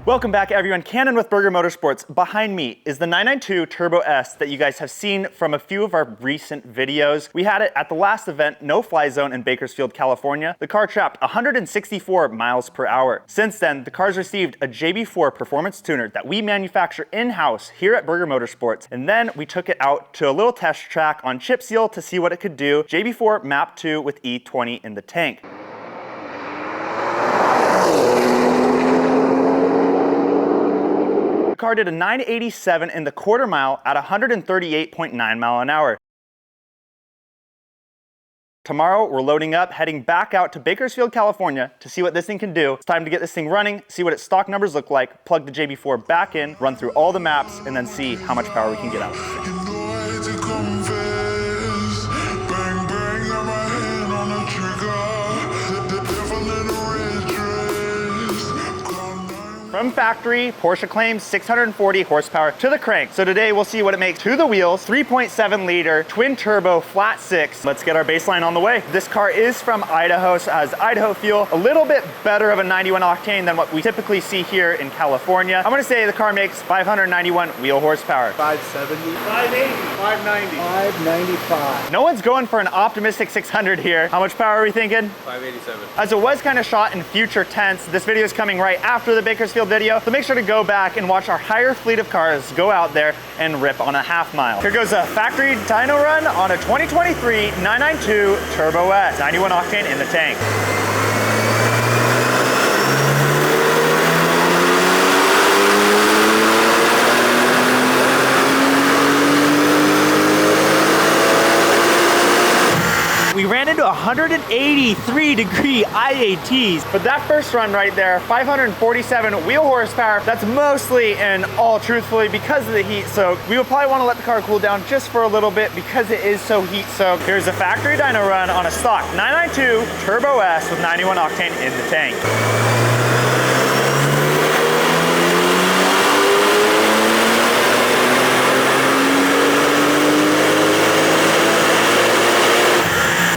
Welcome back everyone, Cannon with Burger Motorsports. Behind me is the 992 Turbo S that you guys have seen from a few of our recent videos. We had it at the last event, No Fly Zone in Bakersfield, California. The car trapped 164 miles per hour. Since then, the car's received a JB4 performance tuner that we manufacture in-house here at Burger Motorsports. And then we took it out to a little test track on chip seal to see what it could do. JB4 Map 2 with E20 in the tank. The car did a 987 in the quarter mile at 138.9 mile an hour. Tomorrow, we're loading up, heading back out to Bakersfield, California to see what this thing can do. It's time to get this thing running, see what its stock numbers look like, plug the JB4 back in, run through all the maps, and then see how much power we can get out of this thing. From factory, Porsche claims 640 horsepower to the crank. So today we'll see what it makes to the wheels. 3.7 liter, twin turbo, flat six. Let's get our baseline on the way. This car is from Idaho, so it has Idaho fuel. A little bit better of a 91 octane than what we typically see here in California. I'm gonna say the car makes 591 wheel horsepower. 570, 580, 590, 595. No one's going for an optimistic 600 here. How much power are we thinking? 587. As it was kind of shot in future tense, this video is coming right after the Bakersfield video, so make sure to go back and watch our higher fleet of cars go out there and rip on a half mile. Here goes a factory dyno run on a 2023 992 Turbo S, 91 octane in the tank. We ran into 183 degree IATs, but that first run right there, 547 wheel horsepower, that's mostly and all truthfully because of the heat soak. We will probably want to let the car cool down just for a little bit because it is so heat soaked. Here's a factory dyno run on a stock 992 Turbo S with 91 octane in the tank.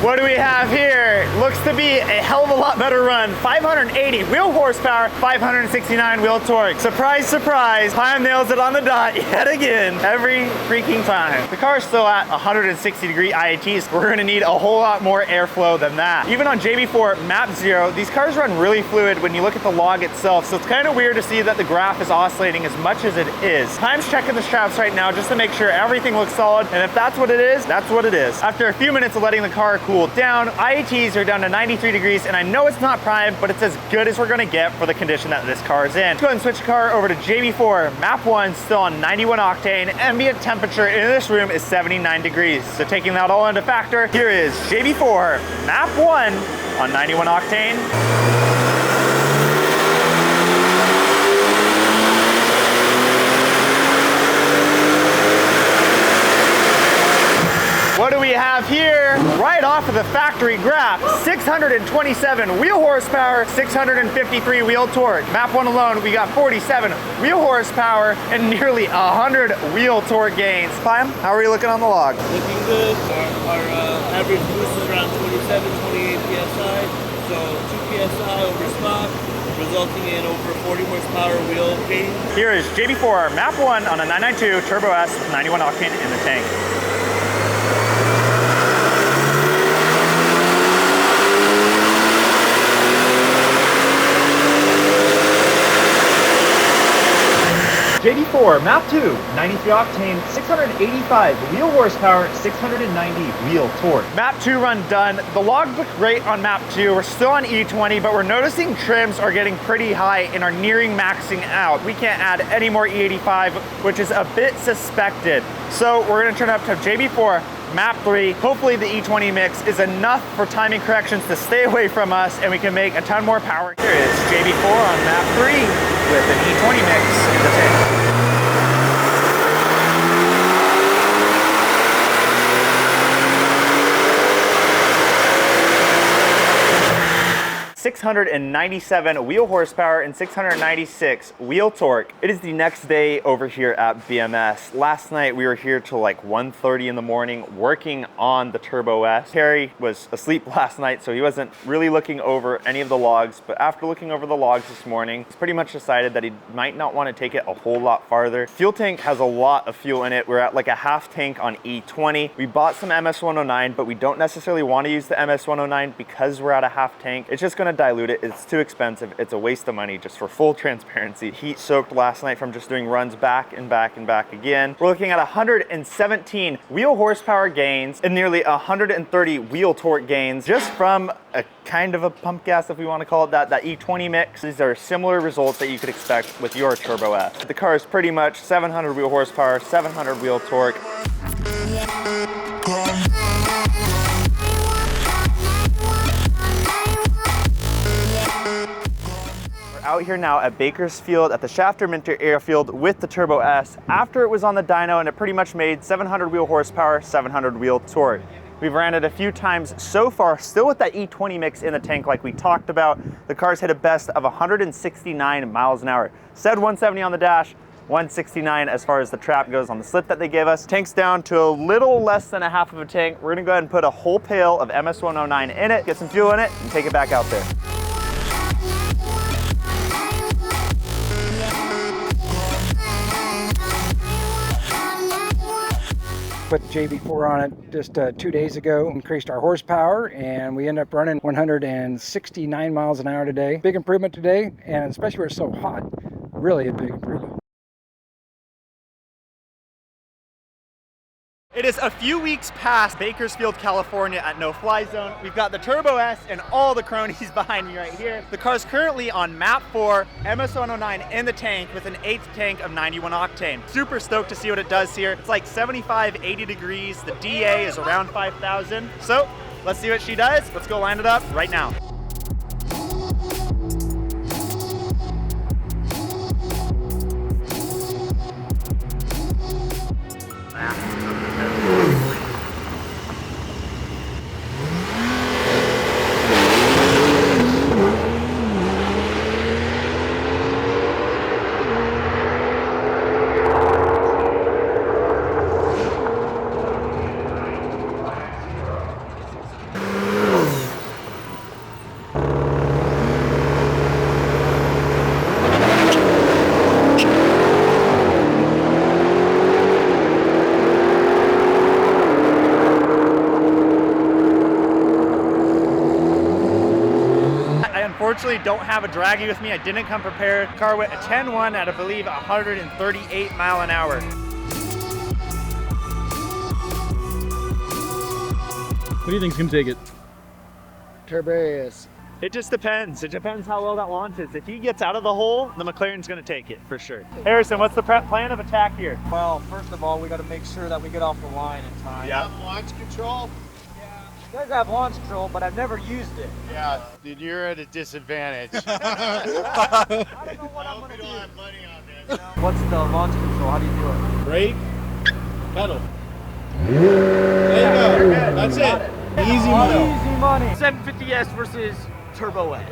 What do we have here? Looks to be a hell of a lot better run. 580 wheel horsepower, 569 wheel torque. Surprise, surprise, Pine nails it on the dot yet again, every freaking time. The car is still at 160 degree IATs. We're gonna need a whole lot more airflow than that. Even on JB4 Map 0, these cars run really fluid when you look at the log itself, so it's kind of weird to see that the graph is oscillating as much as it is. Time's checking the straps right now just to make sure everything looks solid, and if that's what it is, that's what it is. After a few minutes of letting the car cool down, IATs are down to 93 degrees, and I know it's not prime, but it's as good as we're gonna get for the condition that this car is in. Let's go ahead and switch the car over to JB4 Map 1, still on 91 octane. Ambient temperature in this room is 79 degrees. So taking that all into factor, here is JB4 Map 1 on 91 octane. What do we have here? Right off of the factory graph, 627 wheel horsepower, 653 wheel torque. Map 1 alone, we got 47 wheel horsepower and nearly 100 wheel torque gains. Clem, how are you looking on the log? Looking good. Our average boost is around 27, 28 PSI. So 2 PSI over stock, resulting in over 40 horsepower wheel gain. Here is JB4 Map 1 on a 992 Turbo S with 91 octane in the tank. JB4 Map 2, 93 octane, 685 wheel horsepower, 690 wheel torque. Map 2 run done. The logs look great on Map 2. We're still on E20, but we're noticing trims are getting pretty high and are nearing maxing out. We can't add any more E85, which is a bit suspected. So we're gonna turn up to JB4 Map 3. Hopefully the E20 mix is enough for timing corrections to stay away from us and we can make a ton more power. Here is JB4 on Map 3 with an E20 mix in the tank. 600 697 wheel horsepower and 696 wheel torque. It is the next day over here at BMS. Last night we were here till like 1:30 in the morning working on the Turbo S. Harry was asleep last night, so he wasn't really looking over any of the logs, but after looking over the logs this morning, he's pretty much decided that he might not want to take it a whole lot farther. Fuel tank has a lot of fuel in it. We're at like a half tank on E20. We bought some MS109, but we don't necessarily want to use the MS109 because we're at a half tank. It's just going to dilute it. It's too expensive. It's a waste of money, just for full transparency. Heat soaked last night from just doing runs back and back and back again. We're looking at 117 wheel horsepower gains and nearly 130 wheel torque gains just from a kind of a pump gas, if we want to call it that E20 mix. These are similar results that you could expect with your Turbo S. The car is pretty much 700 wheel horsepower, 700 wheel torque. Out here now at Bakersfield at the Shafter-Minter Airfield with the Turbo S after it was on the dyno, and it pretty much made 700 wheel horsepower, 700 wheel torque. We've ran it a few times so far, still with that E20 mix in the tank like we talked about. The car's hit a best of 169 miles an hour. Said 170 on the dash, 169 as far as the trap goes on the slip that they gave us. Tank's down to a little less than a half of a tank. We're gonna go ahead and put a whole pail of MS109 in it, get some fuel in it, and take it back out there. Put the JB4 on it just 2 days ago, increased our horsepower, and we ended up running 169 miles an hour today. Big improvement today, and especially where it's so hot, really a big improvement. It is a few weeks past Bakersfield, California at No Fly Zone. We've got the Turbo S and all the cronies behind me right here. The car's currently on map 4, MS109 in the tank with an 8th tank of 91 octane. Super stoked to see what it does here. It's like 75, 80 degrees. The DA is around 5,000. So let's see what she does. Let's go line it up right now. Unfortunately, don't have a draggy with me. I didn't come prepared. Car went a 10-1 at, I believe, 138 mile an hour. What do you think's gonna take it? Turbo S. It just depends. It depends how well that launches. If he gets out of the hole, the McLaren's gonna take it for sure. Harrison, what's the plan of attack here? Well, first of all, we got to make sure that we get off the line in time. Yeah. Launch control? You guys have launch control, but I've never used it. Yeah, dude, you're at a disadvantage. I don't know what I'm going to do. have money on this. What's the launch control? How do you do it? Brake, pedal. There you go. That's it. Easy money. Easy money. 750S versus Turbo S.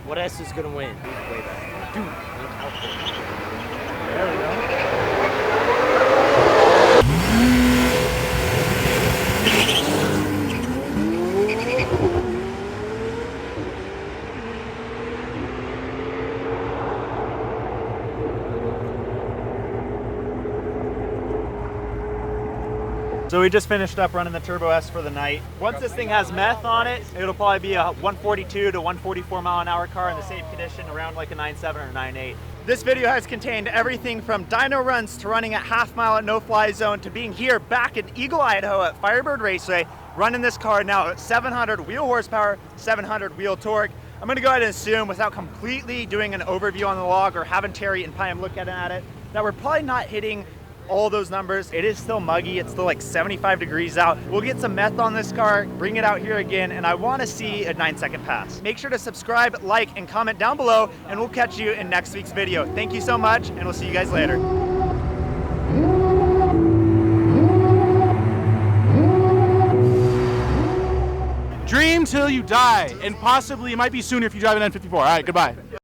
What S is gonna win? Way back. Dude, look out there. There we go. So we just finished up running the Turbo S for the night. Once this thing has meth on it, it'll probably be a 142 to 144 mile an hour car in the safe condition, around like a 9.7 or 9.8. This video has contained everything from dyno runs to running at half mile at No Fly Zone to being here back in Eagle, Idaho at Firebird Raceway, running this car now at 700 wheel horsepower, 700 wheel torque. I'm gonna go ahead and assume, without completely doing an overview on the log or having Terry and Pam look at it, that we're probably not hitting all those numbers. It is still muggy. It's still like 75 degrees out. We'll get some meth on this car, bring it out here again, and I want to see a 9-second pass. Make sure to subscribe, like, and comment down below, and we'll catch you in next week's video. Thank you so much, and we'll see you guys later. Dream till you die, and possibly it might be sooner if you drive an N54. All right, goodbye.